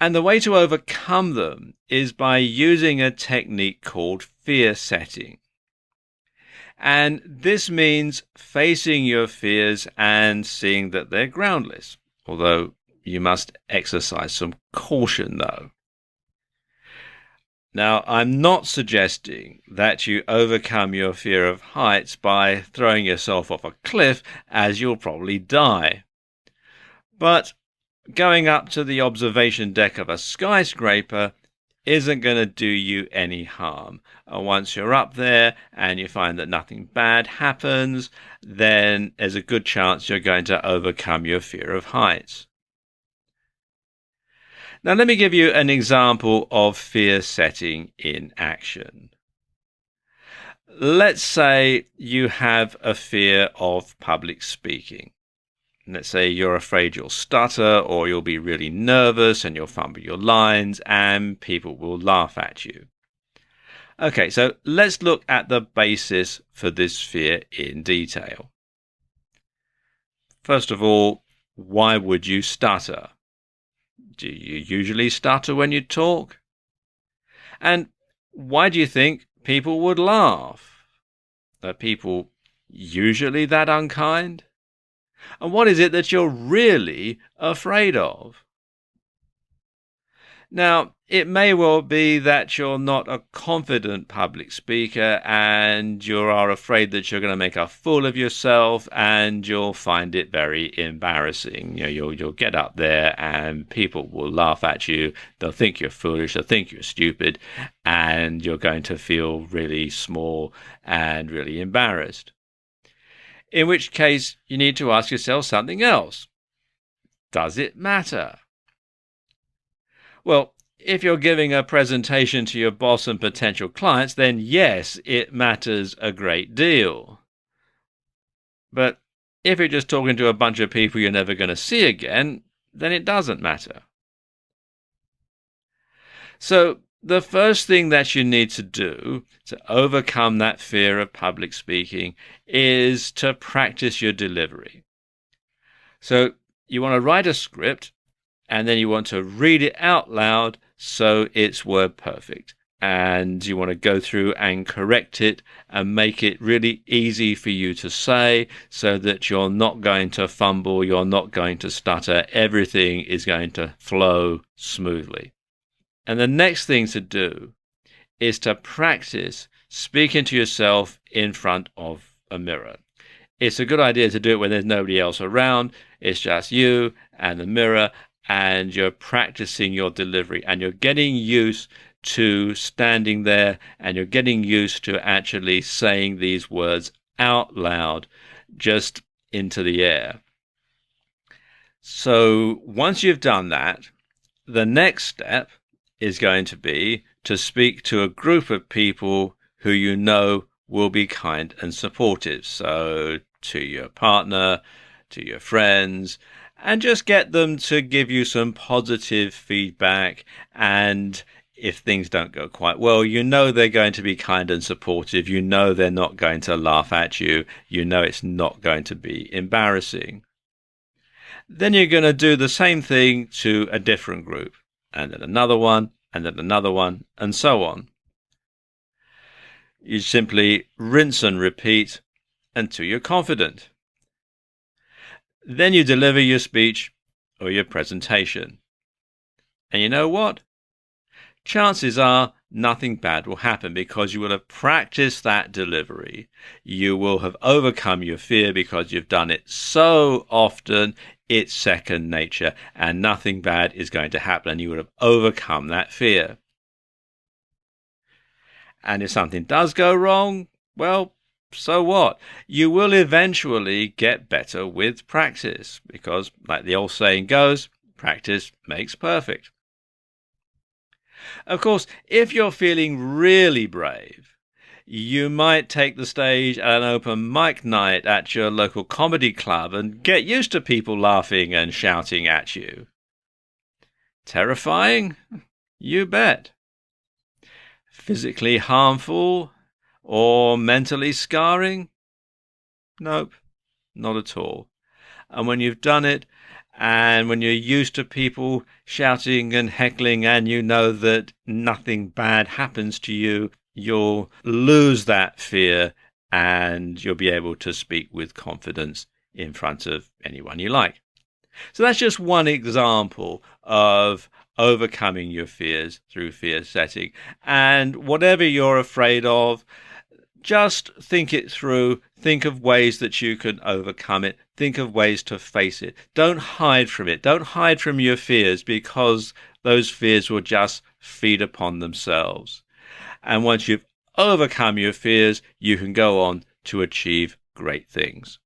And the way to overcome them is by using a technique called fear setting. And this means facing your fears and seeing that they're groundless, although you must exercise some caution, though. Now, I'm not suggesting that you overcome your fear of heights by throwing yourself off a cliff, as you'll probably die. But going up to the observation deck of a skyscraper isn't going to do you any harm. Once you're up there and you find that nothing bad happens, then there's a good chance you're going to overcome your fear of heights. Now, let me give you an example of fear setting in action. Let's say you have a fear of public speaking. Let's say you're afraid you'll stutter or you'll be really nervous and you'll fumble your lines and people will laugh at you. Okay, so let's look at the basis for this fear in detail. First of all, why would you stutter? Do you usually stutter when you talk? And why do you think people would laugh? Are people usually that unkind? And what is it that you're really afraid of? Now, it may well be that you're not a confident public speaker and you are afraid that you're going to make a fool of yourself and you'll find it very embarrassing. You'll get up there and people will laugh at you. They'll think you're foolish, they'll think you're stupid, and you're going to feel really small and really embarrassed. In which case, you need to ask yourself something else. Does it matter? Well, if you're giving a presentation to your boss and potential clients, then yes, it matters a great deal. But if you're just talking to a bunch of people you're never going to see again, then it doesn't matter. So the first thing that you need to do to overcome that fear of public speaking is to practice your delivery. So you want to write a script and then you want to read it out loud so it's word perfect. And you want to go through and correct it and make it really easy for you to say so that you're not going to fumble, you're not going to stutter, everything is going to flow smoothly. And the next thing to do is to practice speaking to yourself in front of a mirror. It's a good idea to do it when there's nobody else around. It's just you and the mirror, and you're practicing your delivery, and you're getting used to standing there, and you're getting used to actually saying these words out loud, just into the air. So once you've done that, the next step is going to be to speak to a group of people who you know will be kind and supportive. So to your partner, to your friends, and just get them to give you some positive feedback. And if things don't go quite well, you know they're going to be kind and supportive. You know they're not going to laugh at you. You know it's not going to be embarrassing. Then you're going to do the same thing to a different group, and then another one, and then another one, and so on. You simply rinse and repeat until you're confident. Then you deliver your speech or your presentation. And you know what? Chances are nothing bad will happen because you will have practiced that delivery. You will have overcome your fear because you've done it so often. it's second nature and nothing bad is going to happen, and you would have overcome that fear. And if something does go wrong, well, so what? You will eventually get better with practice because, like the old saying goes, practice makes perfect. Of course, if you're feeling really brave, you might take the stage at an open mic night at your local comedy club and get used to people laughing and shouting at you. Terrifying? You bet. Physically harmful or mentally scarring? Nope, not at all. And when you've done it, and when you're used to people shouting and heckling, and you know that nothing bad happens to you, you'll lose that fear and you'll be able to speak with confidence in front of anyone you like. So that's just one example of overcoming your fears through fear setting. And whatever you're afraid of, just think it through. Think of ways that you can overcome it. Think of ways to face it. Don't hide from it. Don't hide from your fears, because those fears will just feed upon themselves. And once you've overcome your fears, you can go on to achieve great things.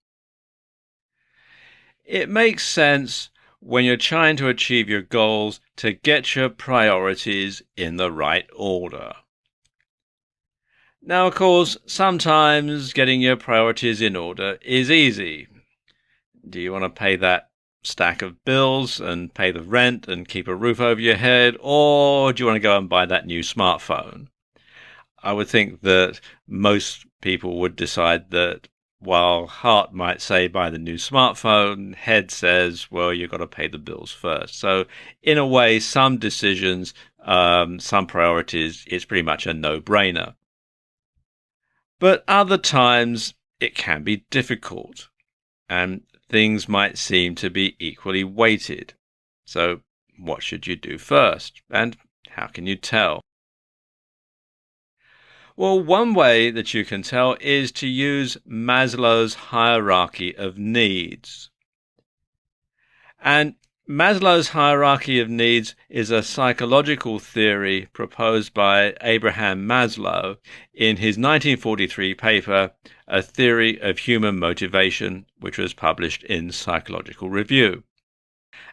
It makes sense when you're trying to achieve your goals to get your priorities in the right order. Now, of course, sometimes getting your priorities in order is easy. Do you want to pay that stack of bills and pay the rent and keep a roof over your head, or do you want to go and buy that new smartphone? I would think that most people would decide that while heart might say buy the new smartphone, head says, well, you've got to pay the bills first. So in a way, some decisions, some priorities, it's pretty much a no-brainer. But other times it can be difficult and things might seem to be equally weighted. So what should you do first? And how can you tell? Well, one way that you can tell is to use Maslow's hierarchy of needs. And Maslow's hierarchy of needs is a psychological theory proposed by Abraham Maslow in his 1943 paper, A Theory of Human Motivation, which was published in Psychological Review.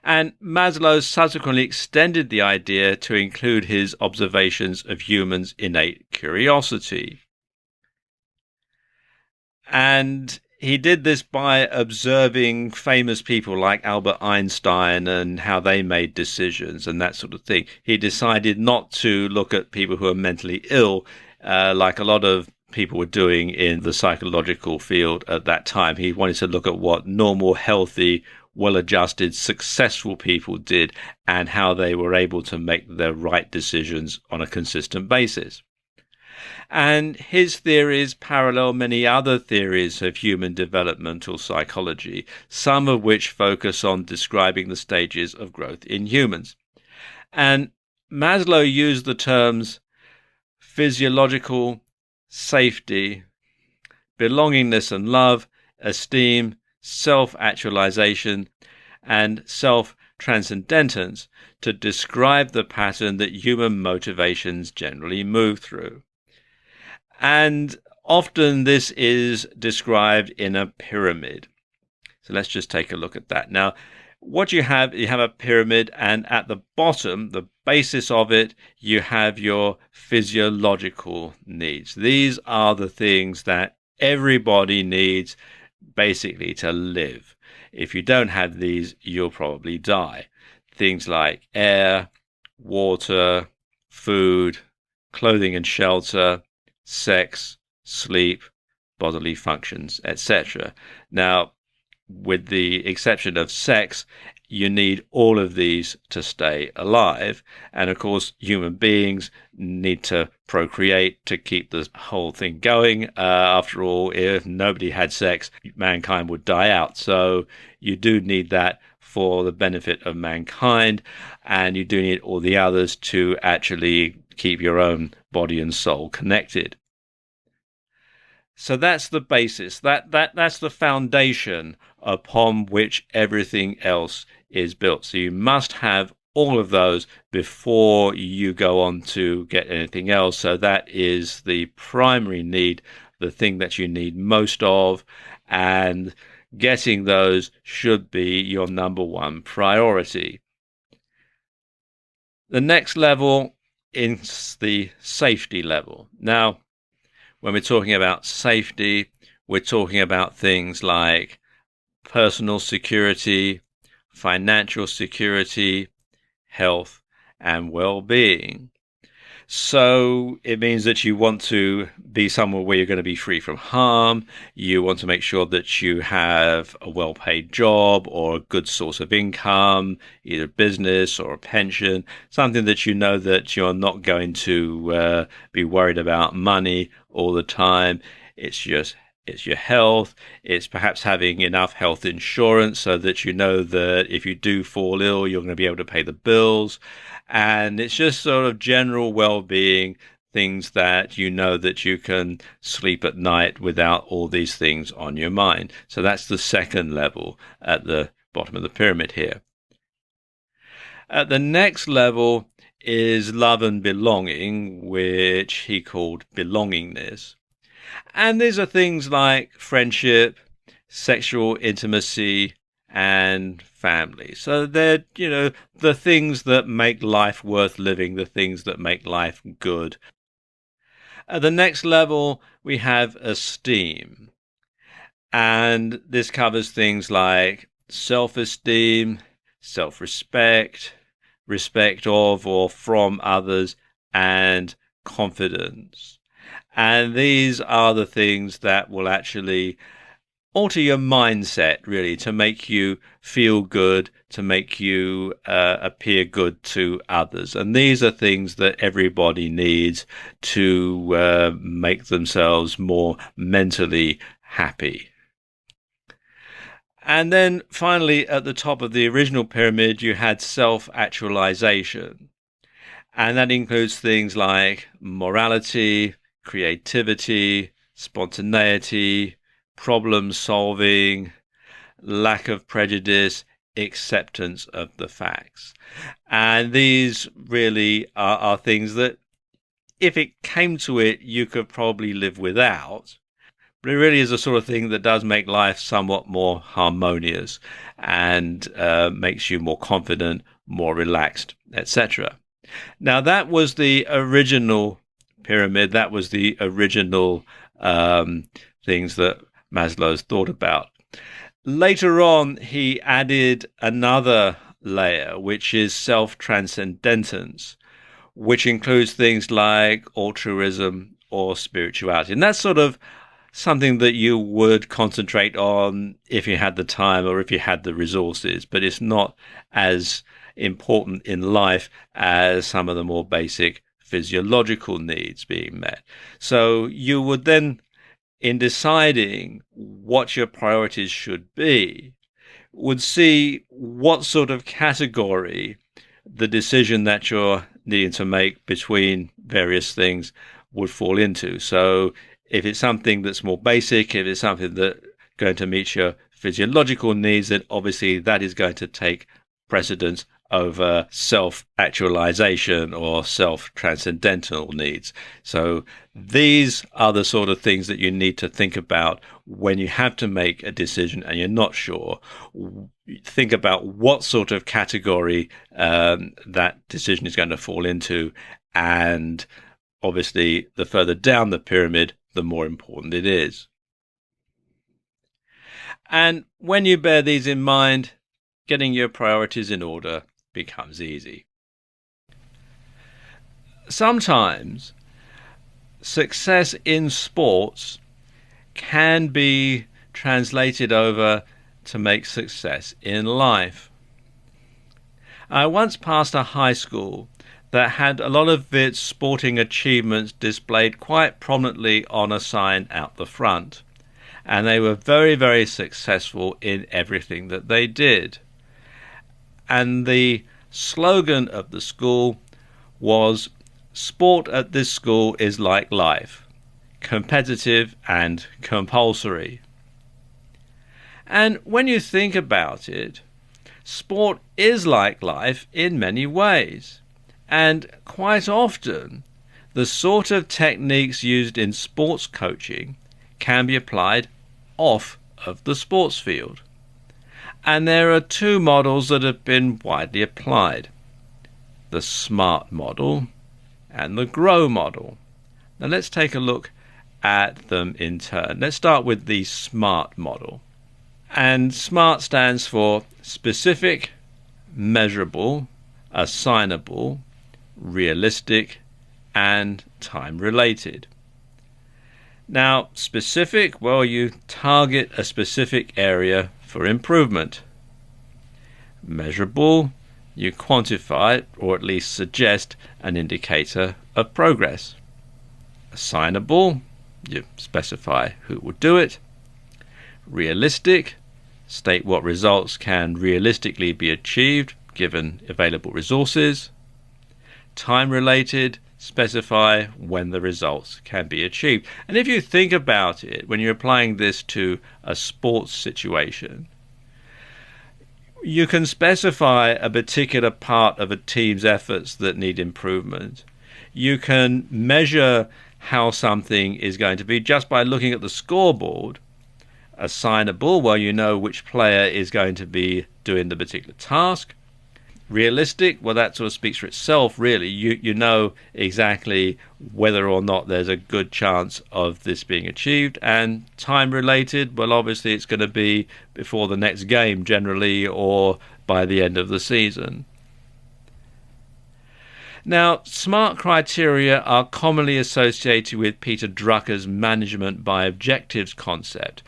And Maslow subsequently extended the idea to include his observations of humans' innate curiosity. And he did this by observing famous people like Albert Einstein and how they made decisions and that sort of thing. He decided not to look at people who are mentally ill, like a lot of people were doing in the psychological field at that time. He wanted to look at what normal, healthy, well-adjusted, successful people did and how they were able to make the right decisions on a consistent basis. And his theories parallel many other theories of human developmental psychology, some of which focus on describing the stages of growth in humans. And Maslow used the terms physiological, safety, belongingness and love, esteem, self-actualization, and self-transcendentance to describe the pattern that human motivations generally move through. And often this is described in a pyramid. So let's just take a look at that. Now, what you have a pyramid, and at the bottom, the basis of it, you have your physiological needs. These are the things that everybody needs basically to live. If you don't have these, you'll probably die. Things like air, water, food, clothing and shelter, sex, sleep, bodily functions, etc. Now, with the exception of sex, you need all of these to stay alive. And of course, human beings need to procreate to keep the whole thing going. After all, if nobody had sex, mankind would die out. So you do need that for the benefit of mankind, and you do need all the others to actually keep your own body and soul connected. So that's the basis. That's the foundation upon which everything else is built. So you must have all of those before you go on to get anything else. So that is the primary need, the thing that you need most of, and getting those should be your number one priority. The next level is the safety level. Now, when we're talking about safety, we're talking about things like personal security, financial security, health, and well-being. So it means that you want to be somewhere where you're going to be free from harm. You want to make sure that you have a well-paid job or a good source of income, either business or a pension, something that you know that you're not going to be worried about money all the time. It's your health. It's perhaps having enough health insurance so that you know that if you do fall ill, you're going to be able to pay the bills. And it's just sort of general well-being, things that you know that you can sleep at night without all these things on your mind. So that's the second level at the bottom of the pyramid here. At the next level is love and belonging, which he called belongingness. And these are things like friendship, sexual intimacy, and family. So they're, the things that make life worth living, the things that make life good. At the next level, we have esteem. And this covers things like self-esteem, self-respect, respect of or from others, and confidence. And these are the things that will actually alter your mindset, really, to make you feel good, to make you appear good to others. And these are things that everybody needs to make themselves more mentally happy. And then finally, at the top of the original pyramid, you had self-actualization. And that includes things like morality, creativity, spontaneity, problem solving, lack of prejudice, acceptance of the facts. And these really are things that, if it came to it, you could probably live without. But it really is the sort of thing that does make life somewhat more harmonious and makes you more confident, more relaxed, etc. Now, that was the original pyramid. That was the original things that Maslow's thought about. Later on, he added another layer, which is self-transcendence, which includes things like altruism or spirituality. And that's sort of something that you would concentrate on if you had the time or if you had the resources, but it's not as important in life as some of the more basic physiological needs being met. So you would then, in deciding what your priorities should be, would see what sort of category the decision that you're needing to make between various things would fall into. So if it's something that's more basic, if it's something that's going to meet your physiological needs, then obviously that is going to take precedence over self-actualization or self-transcendental needs. So these are the sort of things that you need to think about when you have to make a decision and you're not sure. Think about what sort of category that decision is going to fall into, and obviously the further down the pyramid, the more important it is. And when you bear these in mind, getting your priorities in order becomes easy. Sometimes success in sports can be translated over to make success in life. I once passed a high school that had a lot of its sporting achievements displayed quite prominently on a sign out the front. And they were very, very successful in everything that they did. And the slogan of the school was, "Sport at this school is like life. competitive, and compulsory. And when you think about it, sport is like life in many ways. And quite often, the sort of techniques used in sports coaching can be applied off of the sports field. And there are two models that have been widely applied: the SMART model and the GROW model. Now let's take a look at them in turn. Let's start with the SMART model. And SMART stands for specific, measurable, assignable, realistic, and time-related. Now, specific, well, you target a specific area for improvement. Measurable, you quantify or at least suggest an indicator of progress. Assignable, you specify who will do it. Realistic, state what results can realistically be achieved given available resources. Time-related, specify when the results can be achieved. And if you think about it, when you're applying this to a sports situation, you can specify a particular part of a team's efforts that need improvement. You can measure how something is going to be just by looking at the scoreboard. Assignable, well, you know which player is going to be doing the particular task. Realistic, well, that sort of speaks for itself, really. You know exactly whether or not there's a good chance of this being achieved. And time-related, well, obviously it's going to be before the next game generally, or by the end of the season. Now, SMART criteria are commonly associated with Peter Drucker's management by objectives concept.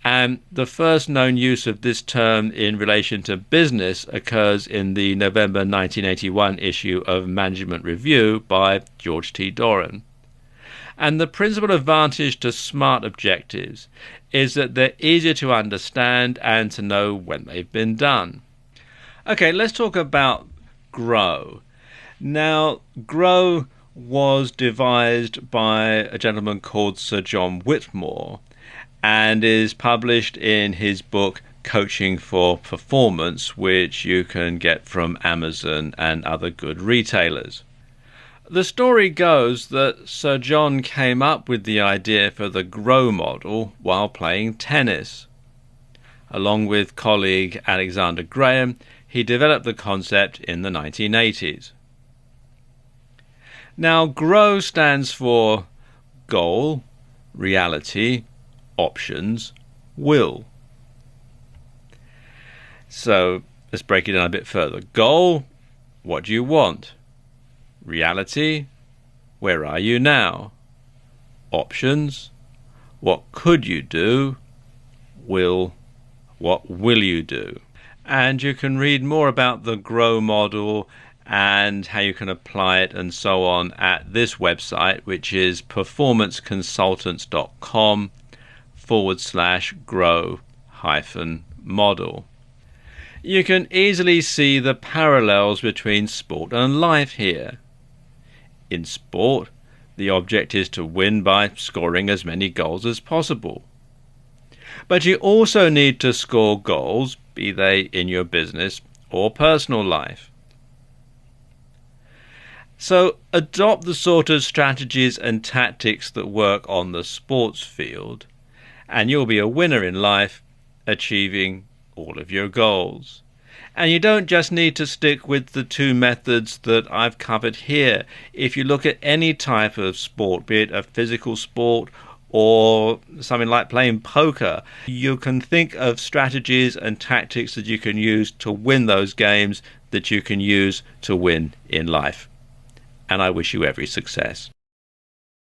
And the first known use of this term in relation to business occurs in the November 1981 issue of Management Review by George T. Doran. And the principal advantage to SMART objectives is that they're easier to understand and to know when they've been done. Okay, let's talk about GROW. Now, GROW was devised by a gentleman called Sir John Whitmore, and is published in his book Coaching for Performance, which you can get from Amazon and other good retailers. The story goes that Sir John came up with the idea for the GROW model while playing tennis. Along with colleague Alexander Graham, he developed the concept in the 1980s. Now, GROW stands for goal, reality, options, will. So let's break it down a bit further. Goal, what do you want? Reality, where are you now? Options, what could you do? Will, what will you do? And you can read more about the GROW model and how you can apply it and so on at this website, which is performanceconsultants.com/grow-model. You can easily see the parallels between sport and life here. In sport, the object is to win by scoring as many goals as possible. But you also need to score goals, be they in your business or personal life. So adopt the sort of strategies and tactics that work on the sports field, and you'll be a winner in life, achieving all of your goals. And you don't just need to stick with the two methods that I've covered here. If you look at any type of sport, be it a physical sport or something like playing poker, you can think of strategies and tactics that you can use to win those games that you can use to win in life. And I wish you every success.